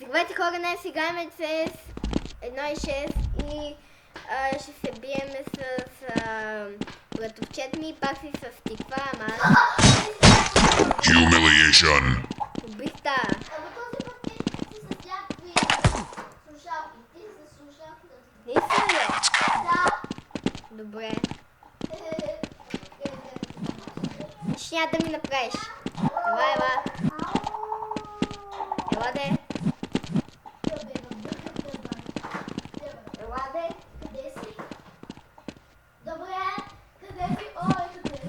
Здравейте хора, днес играем с 1.6 и ще се биеме с братовчет ми, пак си с тиква, ама Humiliation. убиста. Ама този път ти с някакви слушалки. Ти с слушалки да си. Наистина ли? Да. Добре. Ще няма да ми направиш. Ела, ела. Ела де. Ела де. Къде си? Добре. Къде си? Ой, къде си?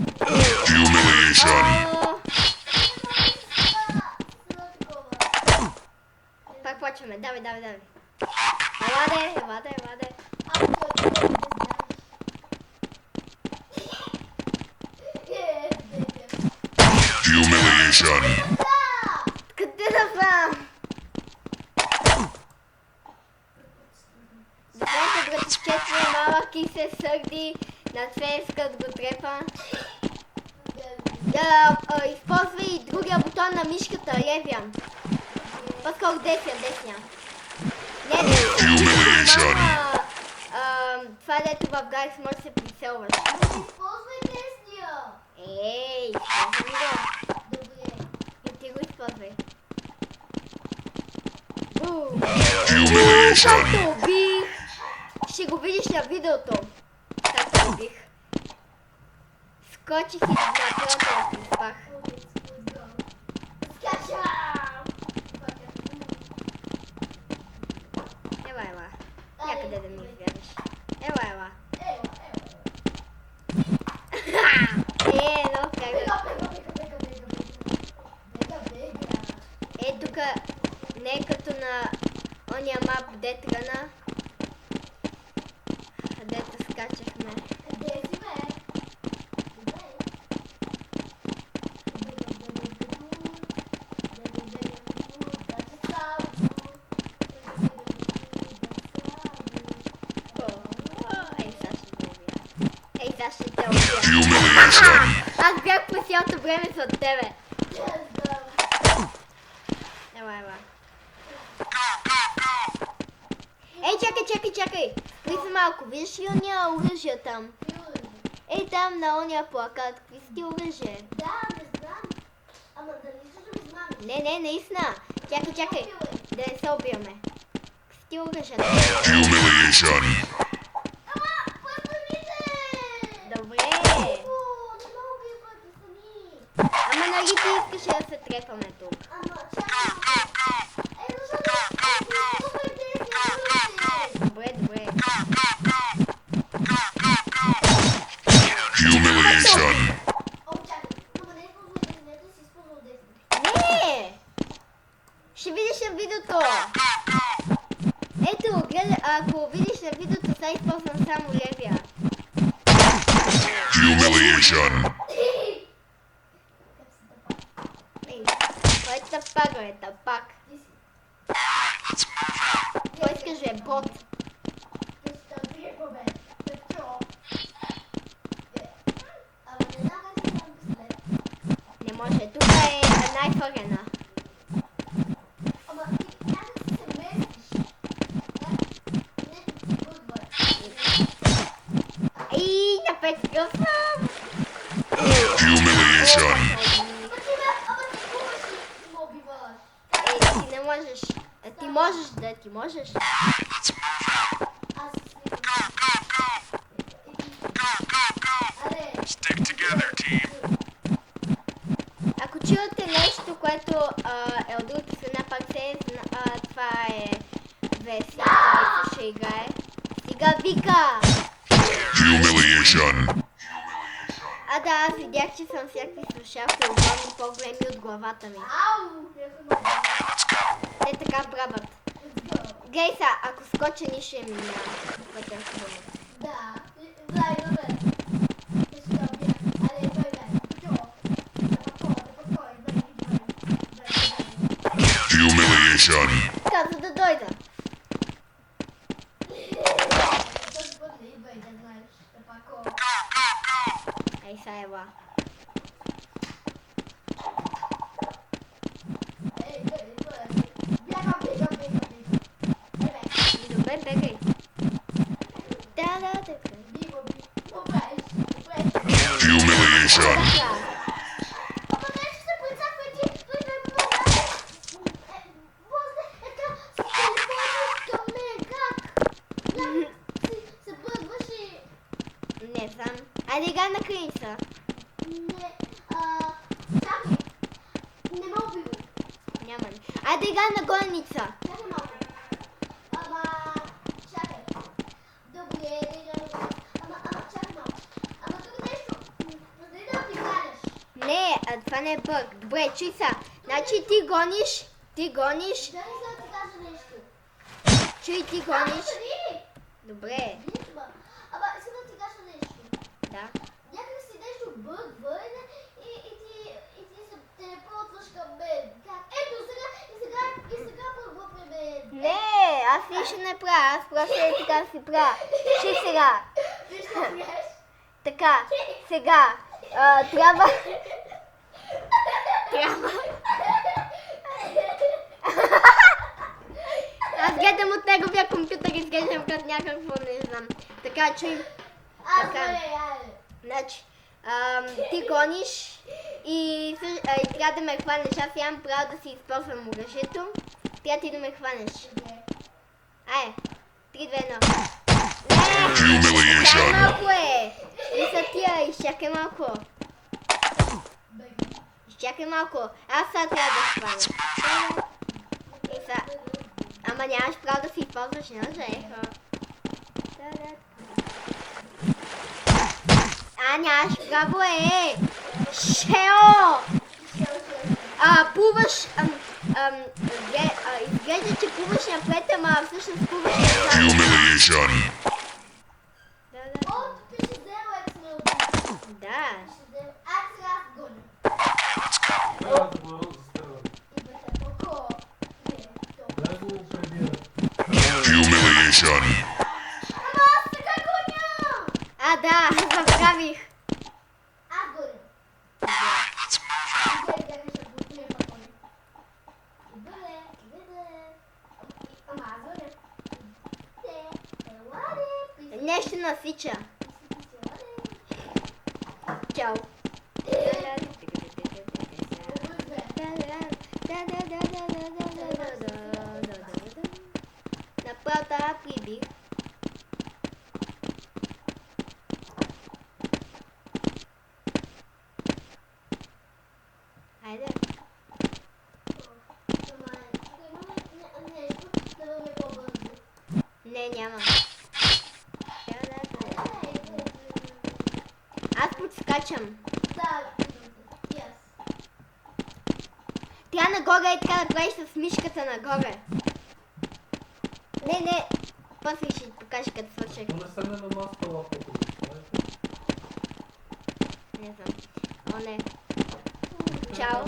Humiliation. О, пак почваме. Давай, давай, давай. Ела де, ела де, ела де. Humiliation. Къде да знам? Знаете, братовчет ми е малък и се сърди на Фенс, като го трепа. Да използва и другия бутон на мишката, левия. По-скоро десния. Не, Humiliation. това дето в Гарс може да се приселваш. Използвай десния. Ей, използвай го. Добре. И ти го използвай. Бум! Humiliation. Както убих! Ще го видиш на видеото. Както убих. Скочих и на първата и спах. Скача! Ела. Някъде да ми изгледаш. Ела. Но как да... тук не е като на ония мап Детрана. Дето скачахме. Ей, сега ще те убия. Humiliation. Аз бях по цялото време зад тебе. Ела. Ей, чакай. Влиза малко. Виждаш ли ония оръжия там? Ей, там на ония плакат. Какви си ти оръжие? Да, не знам. Ама дали ще ми знам? Не, наистина. Чакай. Да не се убиваме. Какви си ти оръжия? Humiliation. Ама, пъстаните! Добре. Не мога ги пъстани. Ама нали ти искаш да се трепаме тук? Ама, чакай. Защото използвай десния. Добре. Humiliation. О, чакай. Ама не използвай десния, ти си използвал десния. Не! Ще видиш на видеото. Ето, гледай, ако видиш на видеото, сега използвам само левия. Humiliation. Ей, кой е тъпак, бе, тъпак? Кой искаш, бе, бот? Не може, тук е най-фърена. Ей, на 5 скъл съм! Humiliation. Ей, ти не можеш. Ти можеш. Stick together, team. Ако чувате нещо, което е от другата страна, пак това е Веси, който ще играе. Сега вика! Humiliation. Да, аз видях, че съм всякакви слушалки, огромни, по-големи от главата ми. Те така правят. Глей са, ако скоча, нищо ми няма. Вътре в дома. Humiliation. Каза да дойда. Ей, са ела. коненица. Чакай малко. Ама, чакай. Добре, ама, чакай малко. Ама тук нещо, не да ти гадаш. Не, това не е бъг. Добре, чуй са. Значи ти гониш. Дай сега да ти кажа нещо. Чуй, ти гониш. Кажи! Добре, Вижма. Ама, искам да ти кажа нещо. да. Някак си нещо бъгва и ти се телепортваш към мен. Как? Ето сега бъгва при мен. Не, аз нищо не правя. Аз просто е така си правя. Чуй сега. Ти ще правиш? Така, сега. Трябва. Аз гледам от неговия компютър, изглеждам като някакво, не знам. Така, чуй. Аз Така. бъде, айде. Значи, ти гониш и трябва да ме хванеш. Аз имам право да си използвам оръжието. Трябва ти да ме хванеш. Ай, 3, 2, 1. Не! Изчакай Humiliation. малко Не са тия, изчакай малко. Изчакай малко. Аз сега трябва да хвана. Ама нямаш право да си използваш ножа, ехо. Нямаш право, Шео! Плуваш, изглежда, че плуваш напред, ама всъщност плуваш назад. Humiliation. Да. О, ти ще взема, ето сме убили. Да. Ще взема. Аз сега аз гоня. Трябва да го застрелвам. Идвайте, поко. Не, то. Дай го пребира. Humiliation. Ама аз така гоня! Да, забравих. Аз гоня. Идвай, как ще го пакони. Идвай. Ама аз гоня. Еладе, Нещо насича. Чао. Направо това прибих. Хайде. Не, няма. Аз подскачам. Тя нагоре и така да правиш с мишката нагоре. Не. После ще ти покажа като свърших. Но не седне на маска лапата. Не знам. О, не. Чао.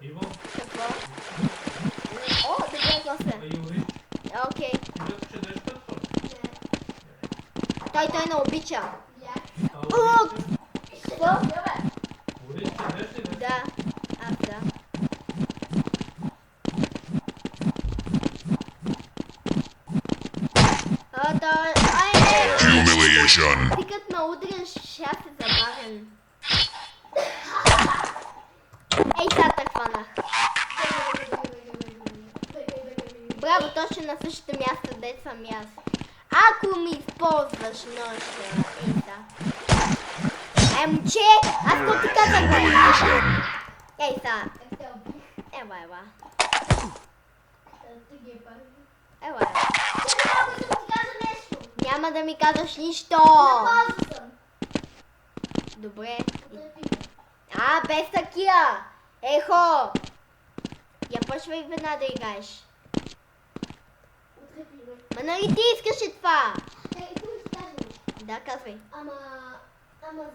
Иво, Какво? О, добре, после. Юрич, Окей. ти ще дадеш петко? Той не обича. А Какво? Юрич, ще дадеш ли нещо? Да. Аз да. Humiliation. Ти като ме удряш, ще аз се забавен. Ей, сега те хванах. Браво, точно на същото място, де съм аз. Ако ми използваш нощта, ей сега. Момче, аз какво ти казах, бе? Ей сега. Ела. Ела. Няма да ми казваш нищо. Добре. Без такива. Ехо. Я почвай веднага да играеш. Ма нали ти искаше това? Да, казвай. Ама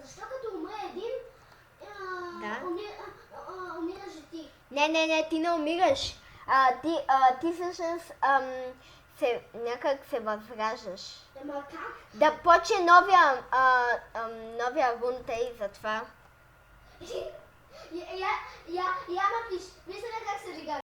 защо като умре един, Да. умираш и ти? Не, ти не умираш. Ти всъщност някак се възраждаш. Ама как? Да почне новия рунта и затова. Я ма пиш, мисля как се лига.